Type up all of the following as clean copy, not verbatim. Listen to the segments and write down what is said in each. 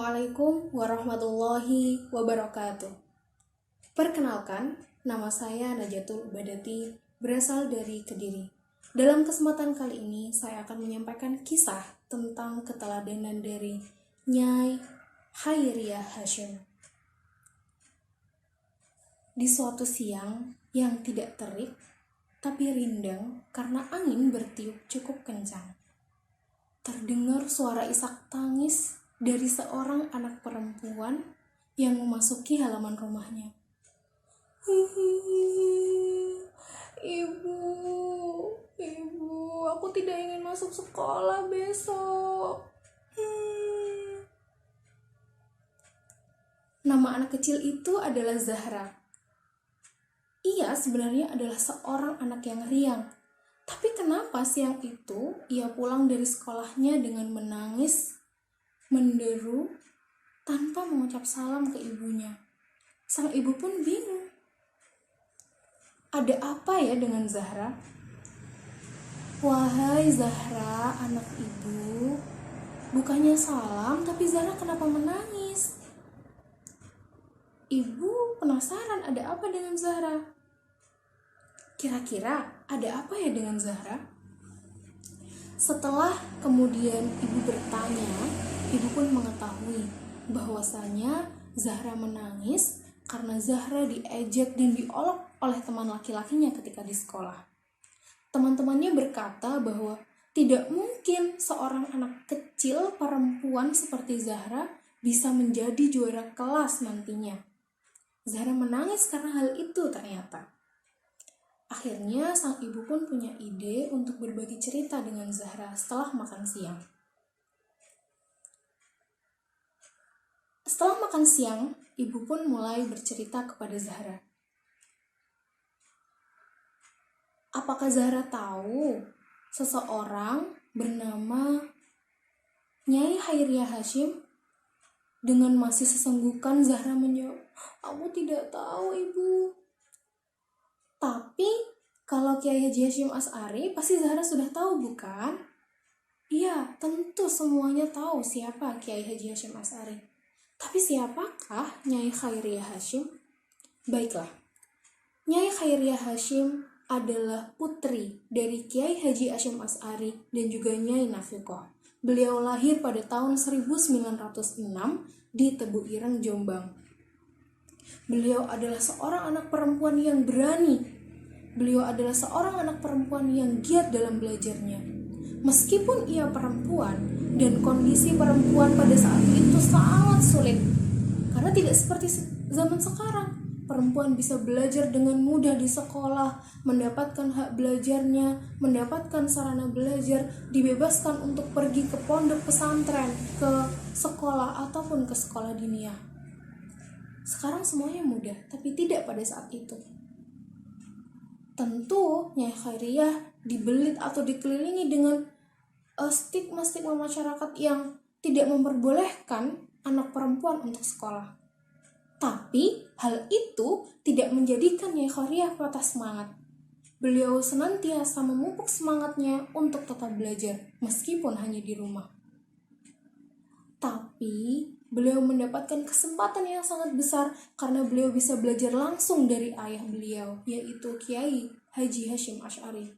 Assalamualaikum warahmatullahi wabarakatuh. Perkenalkan, nama saya Najatul Badati, berasal dari Kediri. Dalam kesempatan kali ini, saya akan menyampaikan kisah tentang keteladanan dari Nyai Khairiah Hasyim. Di suatu siang yang tidak terik, tapi rindang karena angin bertiup cukup kencang, terdengar suara isak tangis dari seorang anak perempuan yang memasuki halaman rumahnya. Ibu, aku tidak ingin masuk sekolah besok. Nama anak kecil itu adalah Zahra. Ia sebenarnya adalah seorang anak yang riang. Tapi kenapa siang itu ia pulang dari sekolahnya dengan menangis, menderu, tanpa mengucap salam ke ibunya? Sang ibu pun bingung. Ada apa ya dengan Zahra? Wahai Zahra, anak ibu, bukannya salam, tapi Zahra kenapa menangis? Ibu penasaran ada apa dengan Zahra. Kira-kira ada apa ya dengan Zahra? Setelah kemudian ibu bertanya, ibu pun mengetahui bahwasanya Zahra menangis karena Zahra diejek dan diolok oleh teman laki-lakinya ketika di sekolah. Teman-temannya berkata bahwa tidak mungkin seorang anak kecil perempuan seperti Zahra bisa menjadi juara kelas nantinya. Zahra menangis karena hal itu ternyata. Akhirnya sang ibu pun punya ide untuk berbagi cerita dengan Zahra setelah makan siang. Setelah makan siang, ibu pun mulai bercerita kepada Zahra. Apakah Zahra tahu seseorang bernama Nyai Khairiah Hasyim? Dengan masih sesenggukan Zahra menjawab, "Aku tidak tahu, Ibu." Tapi kalau Kiai Haji Hasyim Asy'ari pasti Zahra sudah tahu, bukan? Iya, tentu semuanya tahu siapa Kiai Haji Hasyim Asy'ari. Tapi siapakah Nyai Khairiah Hasyim? Baiklah, Nyai Khairiah Hasyim adalah putri dari Kiai Haji Hasyim Asy'ari dan juga Nyai Nafiqah. Beliau lahir pada tahun 1906 di Tebu Ireng, Jombang. Beliau adalah seorang anak perempuan yang berani. Beliau adalah seorang anak perempuan yang giat dalam belajarnya. Meskipun ia perempuan dan kondisi perempuan pada saat itu sangat sulit. Karena tidak seperti zaman sekarang. Perempuan bisa belajar dengan mudah di sekolah, mendapatkan hak belajarnya, mendapatkan sarana belajar, dibebaskan untuk pergi ke pondok pesantren, ke sekolah ataupun ke sekolah diniyah. Sekarang semuanya mudah, tapi tidak pada saat itu. Tentu Nyai Khairiah dibelit atau dikelilingi dengan stigma-stigma masyarakat yang tidak memperbolehkan anak perempuan untuk sekolah. Tapi hal itu tidak menjadikan Nyai Khairiah patah semangat. Beliau senantiasa memupuk semangatnya untuk tetap belajar, meskipun hanya di rumah. Tapi beliau mendapatkan kesempatan yang sangat besar karena beliau bisa belajar langsung dari ayah beliau, yaitu Kiai Haji Hasyim Asy'ari.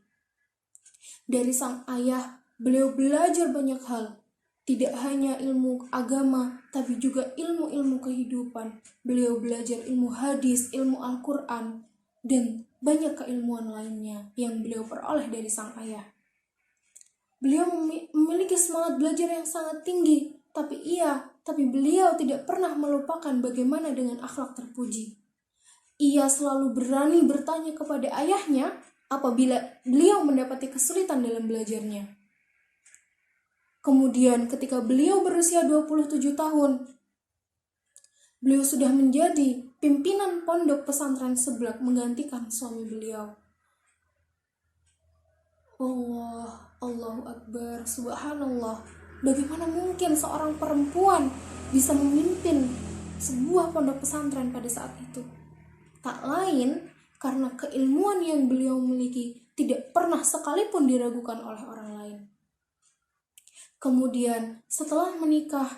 Dari sang ayah, beliau belajar banyak hal. Tidak hanya ilmu agama, tapi juga ilmu-ilmu kehidupan. Beliau belajar ilmu hadis, ilmu Al-Quran, dan banyak keilmuan lainnya yang beliau peroleh dari sang ayah. Beliau memiliki semangat belajar yang sangat tinggi, tapi beliau tidak pernah melupakan bagaimana dengan akhlak terpuji. Ia selalu berani bertanya kepada ayahnya apabila beliau mendapati kesulitan dalam belajarnya. Kemudian ketika beliau berusia 27 tahun, beliau sudah menjadi pimpinan pondok pesantren Seblak menggantikan suami beliau. Allahu Akbar, Subhanallah. Bagaimana mungkin seorang perempuan bisa memimpin sebuah pondok pesantren pada saat itu? Tak lain karena keilmuan yang beliau miliki tidak pernah sekalipun diragukan oleh orang lain. Kemudian setelah menikah,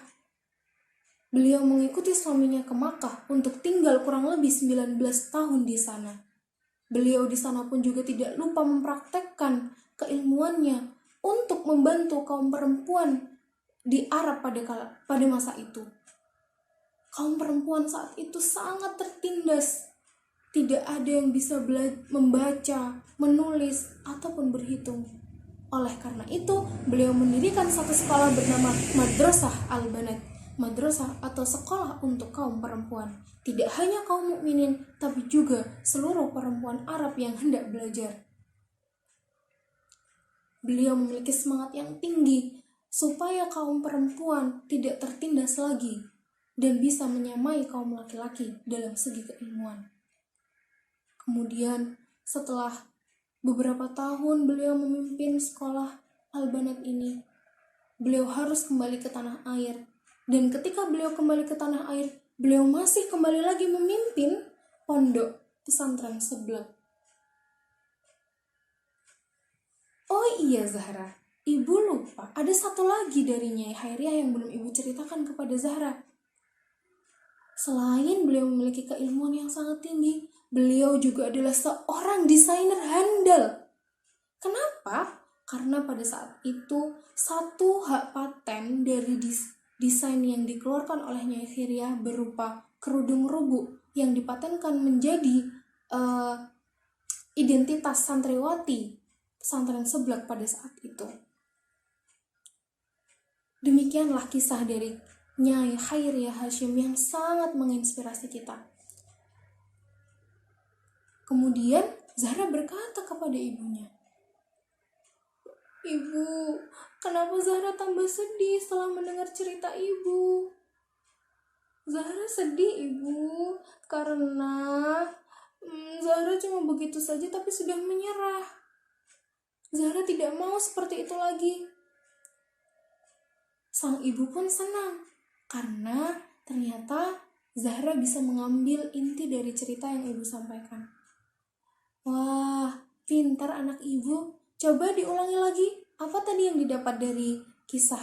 Beliau mengikuti suaminya ke Makkah untuk tinggal kurang lebih 19 tahun di sana. Beliau di sana pun juga tidak lupa mempraktekkan keilmuannya untuk membantu kaum perempuan di Arab pada masa itu. Kaum perempuan saat itu sangat tertindas. Tidak ada yang bisa membaca, menulis, ataupun berhitung. Oleh karena itu, beliau mendirikan satu sekolah bernama Madrasah Al-Banat, madrasah atau sekolah untuk kaum perempuan. Tidak hanya kaum mukminin, tapi juga seluruh perempuan Arab yang hendak belajar. Beliau memiliki semangat yang tinggi supaya kaum perempuan tidak tertindas lagi dan bisa menyamai kaum laki-laki dalam segi keilmuan. Kemudian setelah beberapa tahun beliau memimpin sekolah Al-Banat ini, beliau harus kembali ke tanah air. Dan ketika beliau kembali ke tanah air, beliau masih kembali lagi memimpin pondok pesantren Seblak. Oh iya Zahra, ibu lupa ada satu lagi dari Nyai Hairiah yang belum ibu ceritakan kepada Zahra. Selain beliau memiliki keilmuan yang sangat tinggi, beliau juga adalah seorang desainer handal. Kenapa? Karena pada saat itu satu hak paten dari desain yang dikeluarkan oleh Nyai Hairiah berupa kerudung rubuh yang dipatenkan menjadi identitas santriwati pesantren Seblak pada saat itu. Demikianlah kisah dari Nyai Hairiah Hasyim yang sangat menginspirasi kita. Kemudian Zahra berkata kepada ibunya, "Ibu, kenapa Zahra tambah sedih setelah mendengar cerita ibu?" "Zahra sedih, ibu, karena Zahra cuma begitu saja tapi sudah menyerah. Zahra tidak mau seperti itu lagi." Sang ibu pun senang karena ternyata Zahra bisa mengambil inti dari cerita yang ibu sampaikan. Wah, pintar anak ibu. Coba diulangi lagi. Apa tadi yang didapat dari kisah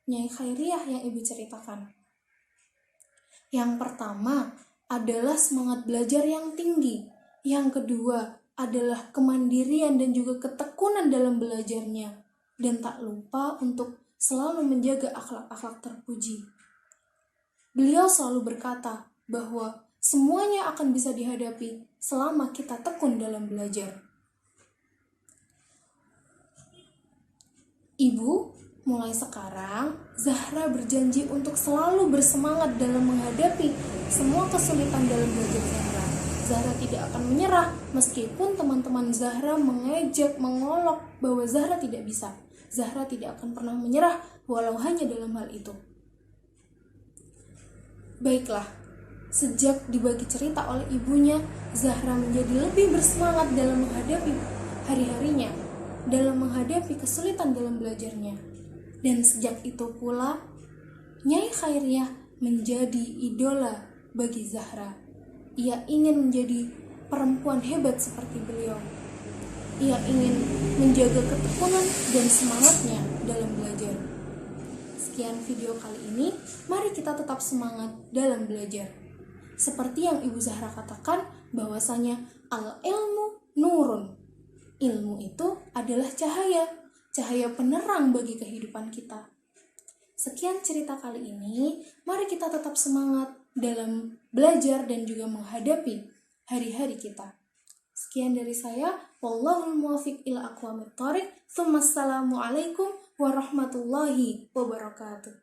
Nyai Hairiah yang ibu ceritakan? Yang pertama adalah semangat belajar yang tinggi. Yang kedua adalah kemandirian dan juga ketekunan dalam belajarnya. Dan tak lupa untuk selalu menjaga akhlak-akhlak terpuji. Beliau selalu berkata bahwa semuanya akan bisa dihadapi selama kita tekun dalam belajar. Ibu, mulai sekarang Zahra berjanji untuk selalu bersemangat dalam menghadapi semua kesulitan dalam belajar Zahra. Zahra tidak akan menyerah meskipun teman-teman Zahra mengejek, mengolok bahwa Zahra tidak bisa. Zahra tidak akan pernah menyerah walau hanya dalam hal itu. Baiklah, sejak dibagi cerita oleh ibunya, Zahra menjadi lebih bersemangat dalam menghadapi hari-harinya, dalam menghadapi kesulitan dalam belajarnya. Dan sejak itu pula, Nyai Hairiah menjadi idola bagi Zahra. Ia ingin menjadi perempuan hebat seperti beliau. Ia ingin menjaga ketekunan dan semangatnya dalam belajar. Sekian video kali ini, mari kita tetap semangat dalam belajar. Seperti yang Ibu Zahra katakan, bahwasanya al-ilmu nurun. Ilmu itu adalah cahaya penerang bagi kehidupan kita. Sekian cerita kali ini, mari kita tetap semangat dalam belajar dan juga menghadapi hari-hari kita. Sekian dari saya, wallahul muwaffiq ila aqwamit thoriq. Assalamualaikum warahmatullahi wabarakatuh.